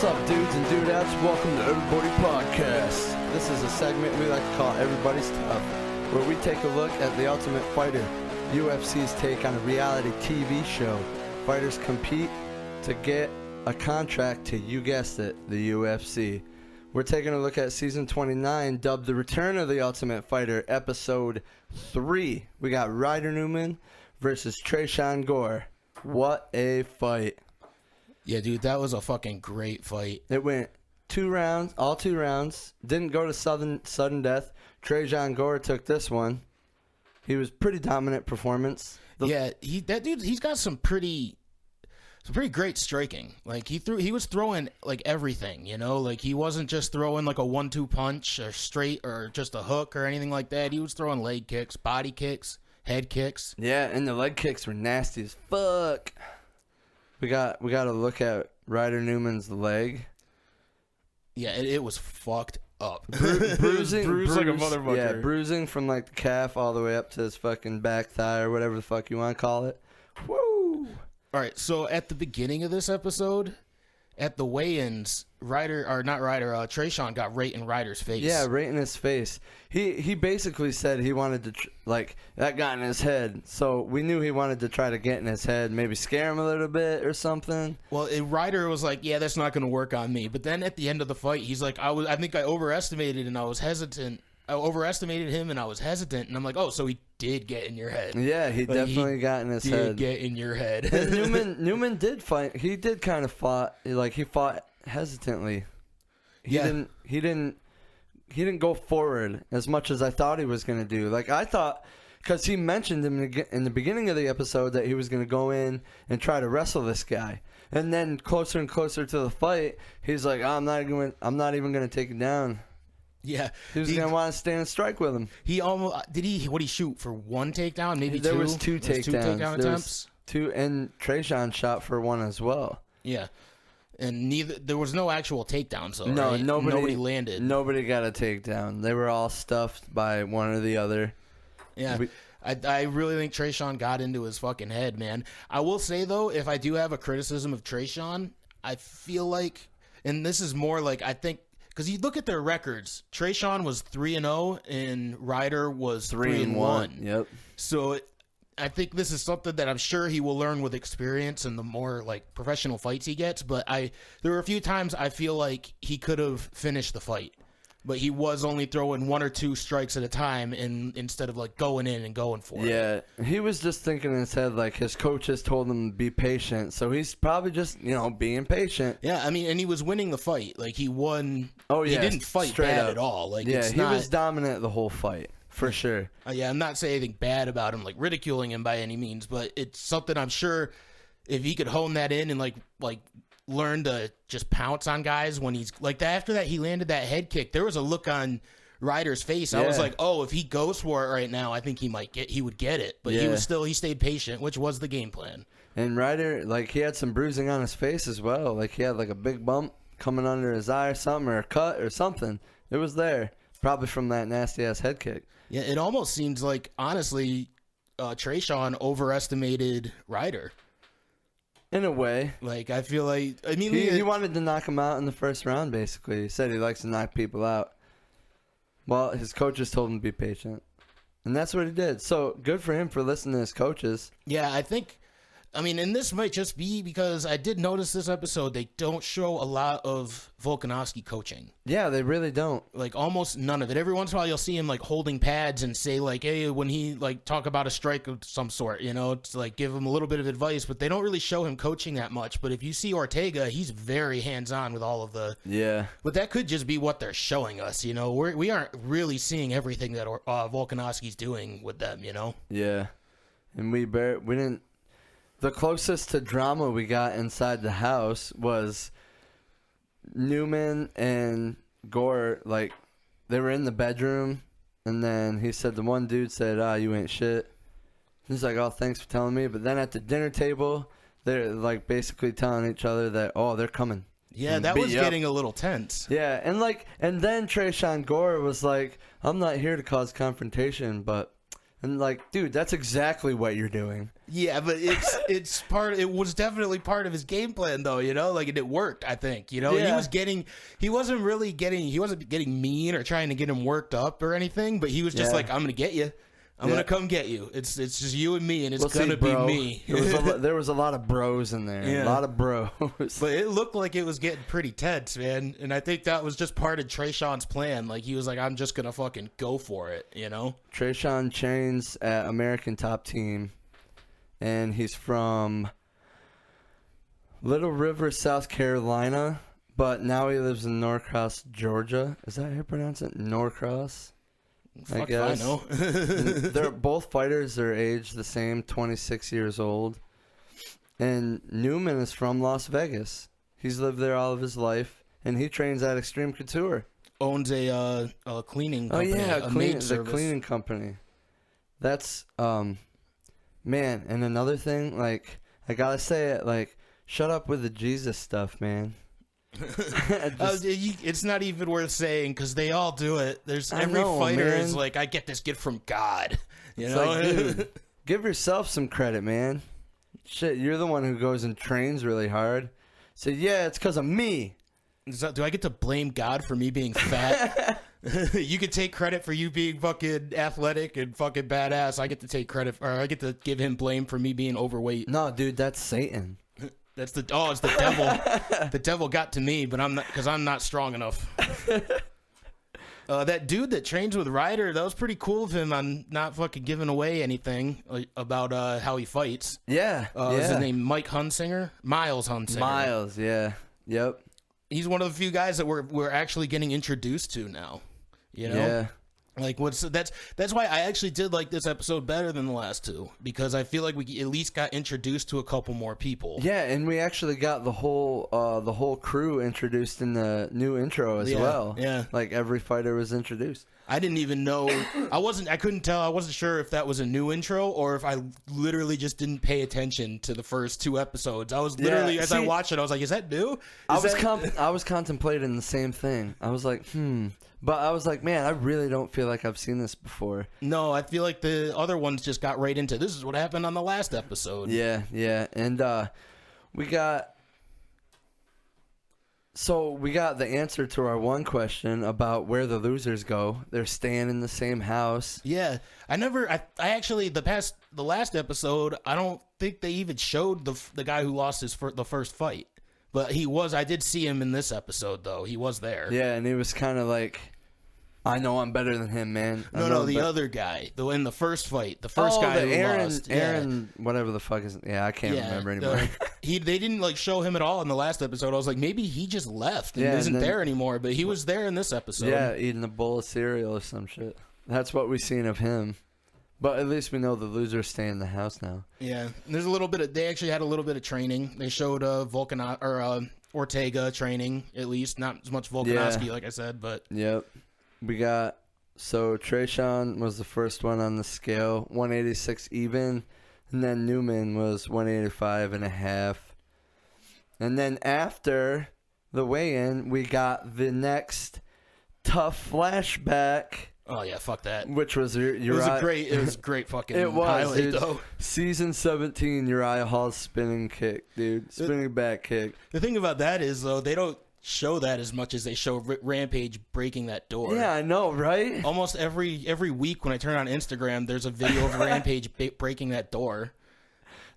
What's up, dudes and dudettes? Welcome to Everybody Podcast. This is a segment we like to call Everybody's TUF, where we take a look at The Ultimate Fighter, UFC's take on a reality TV show. Fighters compete to get a contract to, you guessed it, the UFC. We're taking a look at Season 29, dubbed The Return of the Ultimate Fighter, Episode 3. We got Ryder Newman versus Tresean Gore. What a fight. Yeah, dude, that was a fucking great fight. It went 2 rounds, all 2 rounds. Didn't go to sudden death. Tresean Gore took this one. He was pretty dominant performance. He's got some pretty great striking. Like he was throwing like everything, you know? Like he wasn't just throwing like a 1-2 punch or straight or just a hook or anything like that. He was throwing leg kicks, body kicks, head kicks. Yeah, and the leg kicks were nasty as fuck. We got to look at Ryder Newman's leg. Yeah, it was fucked up. Bruising like a motherfucker. Yeah, bruising from like the calf all the way up to his fucking back thigh or whatever the fuck you want to call it. Woo! All right, so at the beginning of this episode, at the weigh-ins, Tresean got right in Ryder's face. Yeah, right in his face. He basically said he wanted to, that got in his head. So we knew he wanted to try to get in his head, maybe scare him a little bit or something. Well, Ryder was like, yeah, that's not going to work on me. But then at the end of the fight, he's like, I think I overestimated and I was hesitant. I overestimated him and I was hesitant. And I'm like, oh, so he did get in your head. Yeah, he definitely got in his head. Get in your head. And Newman did fight. He did kind of fought. Like, he fought hesitantly. He didn't go forward as much as I thought he was going to do. Like, I thought, because he mentioned in the beginning of the episode that he was going to go in and try to wrestle this guy. And then closer and closer to the fight, he's like, I'm not even going to take it down. Yeah. He was going to want to stand and strike with him. He almost, what'd he shoot for 1 takedown? Maybe there 2? Was 2 takedowns. 2 takedown attempts? 2, and Tresean shot for 1 as well. Yeah. And there was no actual takedowns, though. No, right? Nobody landed. Nobody got a takedown. They were all stuffed by one or the other. Yeah, I really think Tresean got into his fucking head, man. I will say, though, if I do have a criticism of Tresean, I feel like, and this is more like, I think, because you look at their records, Tresean was 3-0 and Ryder was 3-1. Yep. So I think this is something that I'm sure he will learn with experience and the more like professional fights he gets. But there were a few times I feel like he could have finished the fight, but he was only throwing 1 or 2 strikes at a time, and instead of like going in and going for it. Yeah, he was just thinking in his head like his coaches told him to be patient, so he's probably just being patient. Yeah, I mean, and he was winning the fight. Like he won. Oh yeah, he didn't fight bad at all. Like yeah, he was dominant the whole fight. For sure. Yeah, I'm not saying anything bad about him, like ridiculing him by any means, but it's something I'm sure if he could hone that in and like learn to just pounce on guys when he's like that. After that, he landed that head kick. There was a look on Ryder's face. I was like, oh, if he goes for it right now, I think he would get it. But he stayed patient, which was the game plan. And Ryder, like he had some bruising on his face as well. Like he had like a big bump coming under his eye or something, or a cut or something. It was there. Probably from that nasty-ass head kick. Yeah, it almost seems like, honestly, Tresean overestimated Ryder. In a way. Like, I feel like... I mean, he wanted to knock him out in the first round, basically. He said he likes to knock people out. Well, his coaches told him to be patient. And that's what he did. So, good for him for listening to his coaches. Yeah, I think... I mean, and this might just be because I did notice this episode, they don't show a lot of Volkanovski coaching. Yeah, they really don't. Like, almost none of it. Every once in a while, you'll see him, like, holding pads and say, like, hey, when he, like, talk about a strike of some sort, to, like, give him a little bit of advice. But they don't really show him coaching that much. But if you see Ortega, he's very hands-on with all of the... Yeah. But that could just be what they're showing us, We aren't really seeing everything that Volkanovski's doing with them, Yeah. And we didn't... The closest to drama we got inside the house was Newman and Gore, like, they were in the bedroom, and then he said, the one dude said, you ain't shit. He's like, oh, thanks for telling me. But then at the dinner table, they're, like, basically telling each other that, oh, they're coming. Yeah, that was getting a little tense. Yeah, and then Tresean Gore was like, I'm not here to cause confrontation, but And like, dude, that's exactly what you're doing. Yeah, but it's part. It was definitely part of his game plan, though. You know, like and it worked. I think. You know, Yeah. he wasn't getting mean or trying to get him worked up or anything. But he was just like, I'm gonna get you. I'm gonna come get you. It's just you and me, and it's gonna be me. There was a lot of bros in there. Yeah. A lot of bros. But it looked like it was getting pretty tense, man. And I think that was just part of Trayshawn's plan. Like he was like, I'm just gonna fucking go for it, you know? Trayshawn trains at American Top Team, and he's from Little River, South Carolina, but now he lives in Norcross, Georgia. Is that how you pronounce it? Norcross? Fuck if I know. They're both fighters. They're aged the same, 26 years old. And Newman is from Las Vegas. He's lived there all of his life, and he trains at Extreme Couture. Owns a cleaning company. Oh yeah, the cleaning company. That's man. And another thing, like I gotta say it, like shut up with the Jesus stuff, man. It's not even worth saying because they all do it. Every fighter is like, I get this gift from God. You know, like, dude, give yourself some credit, man. Shit, you're the one who goes and trains really hard. So yeah, it's because of me. Do I get to blame God for me being fat? You could take credit for you being fucking athletic and fucking badass. I get to take credit, or I get to give him blame for me being overweight. No, dude, that's Satan. It's the devil. The devil got to me, but I'm not because I'm not strong enough. That dude that trains with Ryder, that was pretty cool of him on not fucking giving away anything about how he fights. Yeah. Is his name Mike Hunsinger? Miles Hunsinger. Miles, yeah. Yep. He's one of the few guys that we're actually getting introduced to now. You know? Yeah. Like that's why I actually did like this episode better than the last two, because I feel like we at least got introduced to a couple more people. Yeah, and we actually got the whole crew introduced in the new intro as well. Yeah, like every fighter was introduced. I didn't even know. I couldn't tell. I wasn't sure if that was a new intro or if I literally just didn't pay attention to the first two episodes. I was literally as I watched it, I was like, "Is that new?" I was contemplating the same thing. I was like, But I was like, man, I really don't feel like I've seen this before. No, I feel like the other ones just got right into this is what happened on the last episode. Yeah. And we got the answer to our one question about where the losers go. They're staying in the same house. Yeah. I actually, the last episode, I don't think they even showed the guy who lost the first fight. But I did see him in this episode, though. He was there. Yeah, and he was kind of like, I know I'm better than him, man. The other guy. In the first fight. The first guy who lost. Aaron, whatever the fuck is... Yeah, I can't remember anymore. They didn't show him at all in the last episode. I was like, maybe he just left and isn't there anymore. But he was there in this episode. Yeah, eating a bowl of cereal or some shit. That's what we've seen of him. But at least we know the losers stay in the house now. Yeah, there's a little bit of. They actually had a little bit of training. They showed Ortega training, at least not as much Volkanovski, like I said, but yep. We got Trayshawn was the first one on the scale, 186 even, and then Newman was 185.5. And then after the weigh-in, we got the next TUF flashback. Oh yeah, fuck that. Which was Uriah. It was a great fucking highlight, though. Season 17 Uriah Hall's spinning kick, dude. Spinning back kick. The thing about that is, though, they don't show that as much as they show Rampage breaking that door. Yeah, I know, right? Almost every week when I turn on Instagram, there's a video of Rampage breaking that door.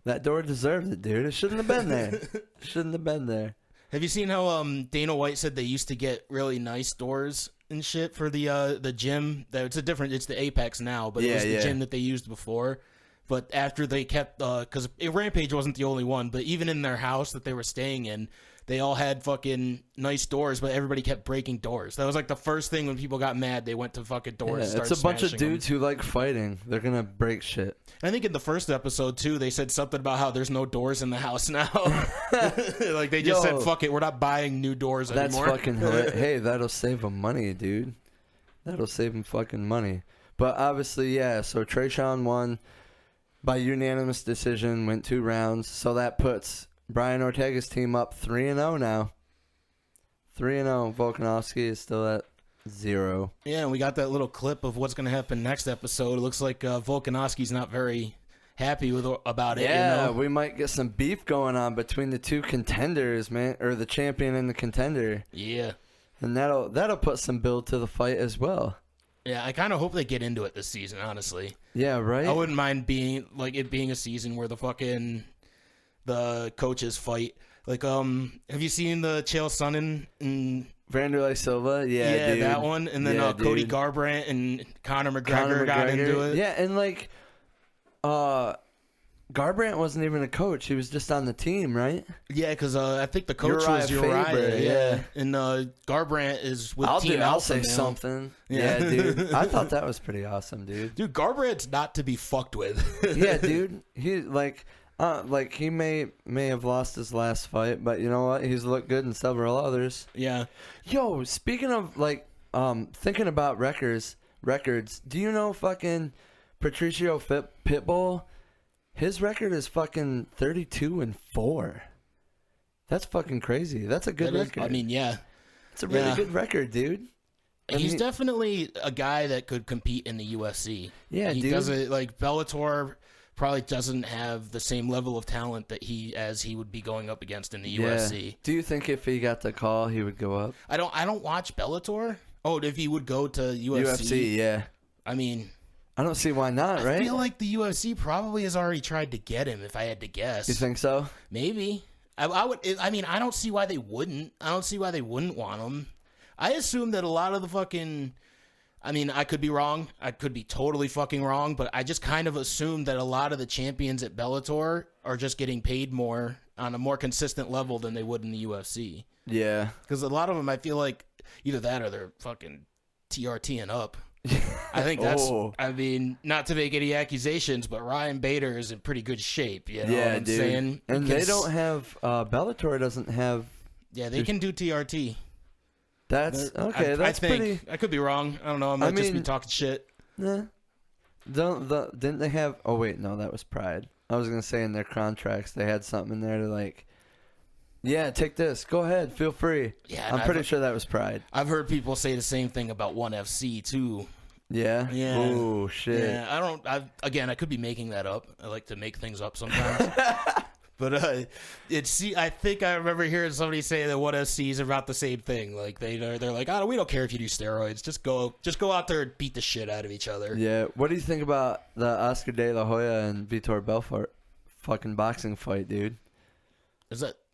That door deserved it, dude. It shouldn't have been there. Shouldn't have been there. Have you seen how Dana White said they used to get really nice doors and shit for the gym? It's the Apex now, but it was the gym that they used before. But after they kept, because Rampage wasn't the only one, but even in their house that they were staying in, they all had fucking nice doors, but everybody kept breaking doors. That was like the first thing when people got mad, they went to fucking doors. Yeah, it's a bunch of dudes who like fighting. They're gonna break shit. I think in the first episode too, they said something about how there's no doors in the house now. Like they just said, "Fuck it, we're not buying new doors anymore." That's fucking hilarious. Hey, that'll save them money, dude. That'll save them fucking money. But obviously, yeah. So Trayshawn won by unanimous decision, went 2 rounds. So that puts Brian Ortega's team up 3-0 now. 3-0. Volkanovski is still at Zero. Yeah, and we got that little clip of what's going to happen next episode. It looks like Volkanovski's not very happy about it. Yeah, you know? we might get some beef going on between the two contenders, man, or the champion and the contender. Yeah. And that'll put some build to the fight as well. Yeah, I kind of hope they get into it this season, honestly. Yeah, right? I wouldn't mind being a season where the coaches fight. Like, have you seen the Chael Sonnen and Vanderlei Silva? Yeah, dude. that one. And then Cody Garbrandt and Conor McGregor got into it. Yeah, and like, Garbrandt wasn't even a coach. He was just on the team, right? Yeah, because I think the coach was Uriah. Faber, yeah. And Garbrandt is with Team Alpha. I'll say now. Something. Yeah, dude. I thought that was pretty awesome, dude. Dude, Garbrandt's not to be fucked with. Yeah, dude. He he may have lost his last fight, but you know what? He's looked good in several others. Yeah. Yo, speaking of thinking about records. Do you know fucking Patricio Pitbull? His record is fucking 32-4. That's fucking crazy. That's a good record. I mean, yeah. It's a really good record, dude. He's definitely a guy that could compete in the UFC. Yeah, he dude. doesn't like Bellator. Probably doesn't have the same level of talent that he would be going up against in the UFC. Do you think if he got the call, he would go up? I don't watch Bellator. Oh, if he would go to UFC? UFC, yeah. I mean, I don't see why not, right? I feel like the UFC probably has already tried to get him, if I had to guess. You think so? Maybe. I would. I mean, I don't see why they wouldn't. I don't see why they wouldn't want him. I assume that a lot of the fucking... I mean, I could be wrong. I could be totally fucking wrong, but I just kind of assume that a lot of the champions at Bellator are just getting paid more on a more consistent level than they would in the UFC. Yeah. Because a lot of them, I feel like either that or they're fucking TRTing up. I think that's, I mean, not to make any accusations, but Ryan Bader is in pretty good shape. You know what I'm saying? And they don't have, Bellator doesn't have. Yeah, they can do TRT. That's okay. That's pretty. I could be wrong. I don't know. I might just be talking shit. Nah. Didn't they have? Oh wait, no, that was Pride. I was gonna say in their contracts they had something in there to like. Yeah, take this. Go ahead. Feel free. Yeah, I'm pretty sure that was Pride. I've heard people say the same thing about ONE FC too. Yeah. Yeah. Oh shit. Yeah. I could be making that up. I like to make things up sometimes. But I think I remember hearing somebody say that ONE FC is about the same thing. Like they're like, oh, we don't care if you do steroids. Just go out there and beat the shit out of each other. Yeah. What do you think about the Oscar De La Hoya and Vitor Belfort fucking boxing fight, dude?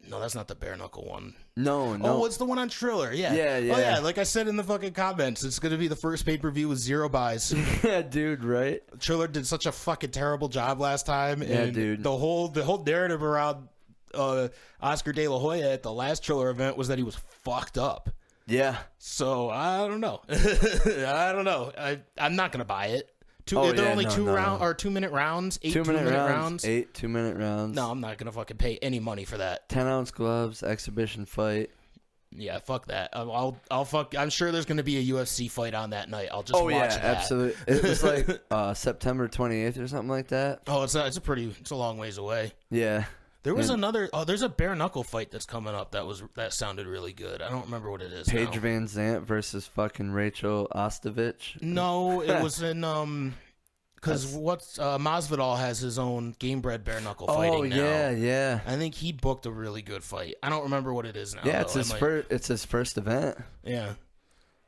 No, that's not the bare knuckle one. No. Oh, it's the one on Triller. Yeah. Yeah. Oh, yeah. Like I said in the fucking comments, it's going to be the first pay-per-view with 0 buys. Yeah, dude, right? Triller did such a fucking terrible job last time. Yeah, and dude. The whole narrative around Oscar De La Hoya at the last Triller event was that he was fucked up. Yeah. So, I don't know. I don't know. I'm not going to buy it. They're only 2-minute rounds. 8 2-minute rounds. 8 2-minute rounds. No, I'm not gonna fucking pay any money for that. 10-ounce gloves, exhibition fight. Yeah, fuck that. I'll fuck. I'm sure there's gonna be a UFC fight on that night. I'll just watch that. Absolutely. It was like September 28th or something like that. Oh, it's a long ways away. Yeah. There was there's a bare knuckle fight that's coming up that sounded really good. I don't remember what it is. Paige Van Zandt versus fucking Rachel Ostovich. No, it was in because Masvidal has his own Gamebred bare knuckle fighting now. Oh yeah. I think he booked a really good fight. I don't remember what it is now. Yeah, it's his first event. Yeah.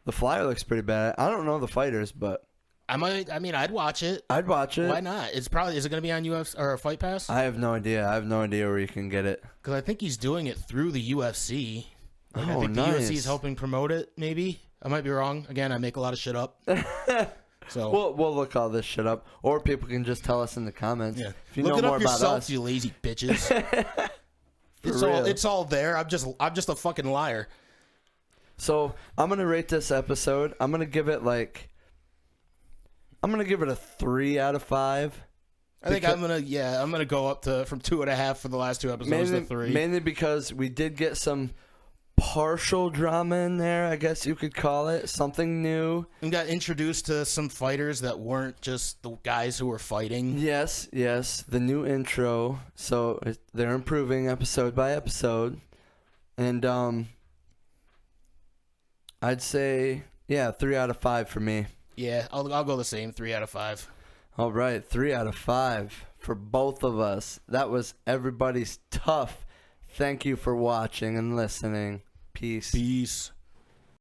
The flyer looks pretty bad. I don't know the fighters, but I'd watch it. I'd watch it. Why not? Is it going to be on UFC or Fight Pass? I have no idea. Where you can get it. Because I think he's doing it through the UFC. I think nice. the UFC is helping promote it, maybe. I might be wrong. Again, I make a lot of shit up. So we'll look all this shit up. Or people can just tell us in the comments. Yeah. If you look know it more up about yourself, us. you lazy bitches. It's all there. I'm just a fucking liar. So I'm gonna rate this episode. I'm gonna give it a 3 out of 5. I think I'm gonna go up from 2.5 for the last 2 episodes to 3. Mainly because we did get some partial drama in there, I guess you could call it. Something new. And got introduced to some fighters that weren't just the guys who were fighting. Yes. The new intro. So they're improving episode by episode. And I'd say, Yeah, 3 out of 5 for me. Yeah, I'll go the same. 3 out of 5. All right, 3 out of 5 for both of us. That was everybody's tough. Thank you for watching and listening. Peace. Peace.